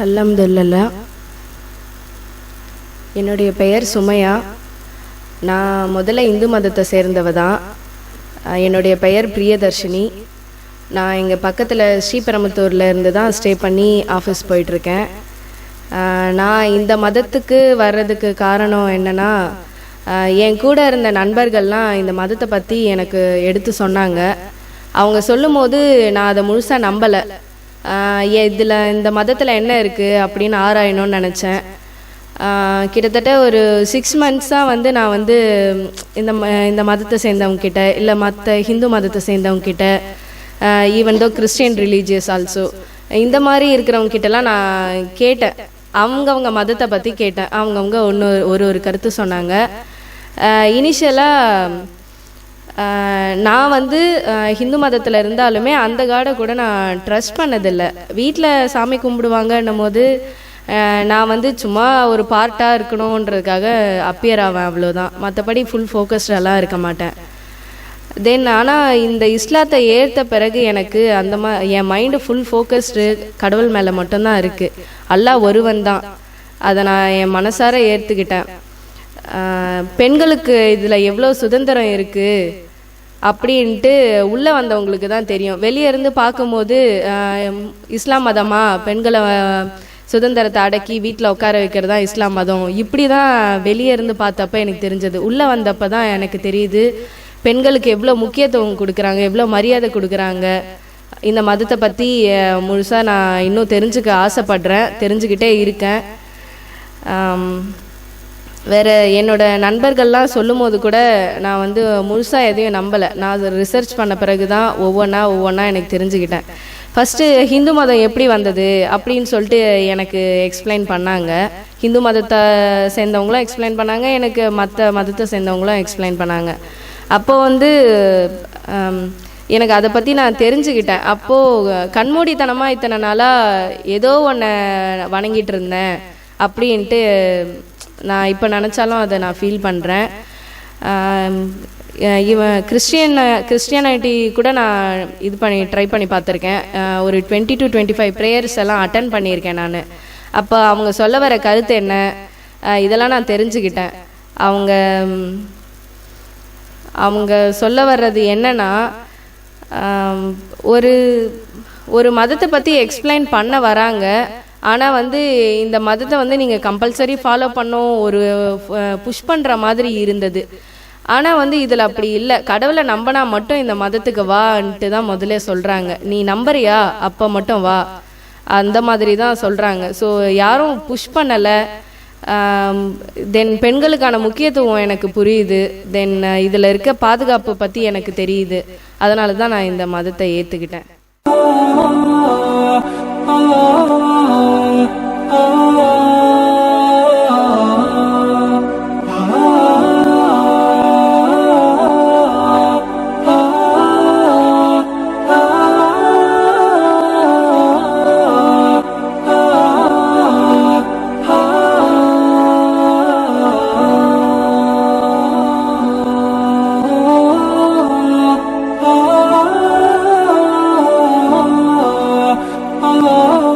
அல்ஹம்துலில்லா. என்னுடைய பெயர் சுமையா. நான் முதல்ல இந்து மதத்தை சேர்ந்தவ தான். என்னுடைய பெயர் பிரியதர்ஷினி. நான் இங்கே பக்கத்தில் ஸ்ரீபெரும்புத்தூரில் இருந்து தான் ஸ்டே பண்ணி ஆஃபீஸ் போயிட்டுருக்கேன். நான் இந்த மதத்துக்கு வர்றதுக்கு காரணம் என்னென்னா, என் கூட இருந்த நண்பர்கள்லாம் இந்த மதத்தை பற்றி எனக்கு எடுத்து சொன்னாங்க. அவங்க சொல்லும் போது நான் அதை முழுசாக நம்பலை. இதில் இந்த மதத்தில் என்ன இருக்குது அப்படின்னு ஆராயணும்னு நினச்சேன். கிட்டத்தட்ட ஒரு 6 மந்த்ஸாக நான் இந்த மதத்தை சேர்ந்தவங்கக்கிட்ட, இல்லை மற்ற ஹிந்து மதத்தை சேர்ந்தவங்கக்கிட்ட, even though Christian religious also, இந்த மாதிரி இருக்கிறவங்கக்கிட்டலாம் நான் கேட்டேன். அவங்கவுங்க மதத்தை பற்றி கேட்டேன். அவங்கவுங்க ஒரு கருத்து சொன்னாங்க. இனிஷியலாக நான் ஹிந்து மதத்தில் இருந்தாலுமே அந்த காடை கூட நான் ட்ரஸ்ட் பண்ணதில்லை. வீட்டில் சாமி கும்பிடுவாங்கன்னும் போது நான் சும்மா ஒரு பார்ட்டாக இருக்கணுன்றதுக்காக அப்பியர் ஆவேன், அவ்வளோதான். மற்றபடி ஃபுல் ஃபோக்கஸ்டெல்லாம் இருக்க மாட்டேன். தென் ஆனால் இந்த இஸ்லாத்தை ஏற்ற பிறகு எனக்கு என் மைண்டு ஃபுல் ஃபோக்கஸ்டு கடவுள் மேலே மட்டும்தான் இருக்குது. அல்லாஹ் ஒருவன் தான். அதை நான் என் மனசார ஏற்றுக்கிட்டேன். பெண்களுக்கு இதில் எவ்வளோ சுதந்திரம் இருக்குது அப்படின்ட்டு உள்ளே வந்தவங்களுக்கு தான் தெரியும். வெளியே இருந்து பார்க்கும்போது இஸ்லாம் மதமா, பெண்களை சுதந்திரத்தை அடக்கி வீட்டில் உட்கார வைக்கிறது தான் இஸ்லாம் மதம், இப்படி தான் வெளியே இருந்து பார்த்தப்ப எனக்கு தெரிஞ்சது. உள்ளே வந்தப்போ தான் எனக்கு தெரியுது பெண்களுக்கு எவ்வளோ முக்கியத்துவம் கொடுக்குறாங்க, எவ்வளோ மரியாதை கொடுக்குறாங்க. இந்த மதத்தை பற்றி முழுசாக நான் இன்னும் தெரிஞ்சுக்க ஆசைப்படுறேன், தெரிஞ்சுக்கிட்டே இருக்கேன். வேறு என்னோட நண்பர்கள்லாம் சொல்லும் போது கூட நான் முழுசாக எதையும் நம்பலை. நான் அதை ரிசர்ச் பண்ண பிறகு தான் ஒவ்வொன்றா எனக்கு தெரிஞ்சுக்கிட்டேன். ஃபஸ்ட்டு ஹிந்து மதம் எப்படி வந்தது அப்படின்னு சொல்லிட்டு எனக்கு எக்ஸ்பிளைன் பண்ணாங்க. ஹிந்து மதத்தை சேர்ந்தவங்களும் எக்ஸ்பிளைன் பண்ணாங்க, எனக்கு மற்ற மதத்தை சேர்ந்தவங்களும் எக்ஸ்பிளைன் பண்ணாங்க. அப்போது எனக்கு அதை பற்றி நான் தெரிஞ்சுக்கிட்டேன். அப்போது கண்மூடித்தனமாக இத்தனை நாளாக ஏதோ ஒன்றை வணங்கிட்டு இருந்தேன் அப்படின்ட்டு நான் இப்போ நினச்சாலும் அதை நான் ஃபீல் பண்ணுறேன். இவன் கிறிஸ்டியானிட்டி கூட நான் ட்ரை பண்ணி பார்த்துருக்கேன். ஒரு 20 to 25 ப்ரேயர்ஸ் எல்லாம் அட்டன் பண்ணியிருக்கேன் நான். அப்போ அவங்க சொல்ல வர கருத்து என்ன, இதெல்லாம் நான் தெரிஞ்சுக்கிட்டேன். அவங்க சொல்ல வர்றது என்னன்னா, ஒரு மதத்தை பற்றி எக்ஸ்பிளைன் பண்ண வராங்க. ஆனால் இந்த மதத்தை நீங்கள் கம்பல்சரி ஃபாலோ பண்ணோம், ஒரு புஷ் பண்ணுற மாதிரி இருந்தது. ஆனால் இதில் அப்படி இல்லை. கடவுளை நம்பினா மட்டும் இந்த மதத்துக்கு வான்ட்டு தான் முதல்ல சொல்கிறாங்க. நீ நம்புறியா அப்போ மட்டும் வா, அந்த மாதிரி தான் சொல்கிறாங்க. ஸோ யாரும் புஷ் பண்ணலை. தென் பெண்களுக்கான முக்கியத்துவம் எனக்கு புரியுது. தென் இதில் இருக்க பாதுகாப்பு பற்றி எனக்கு தெரியுது. அதனால தான் நான் இந்த மதத்தை ஏற்றுக்கிட்டேன். Allah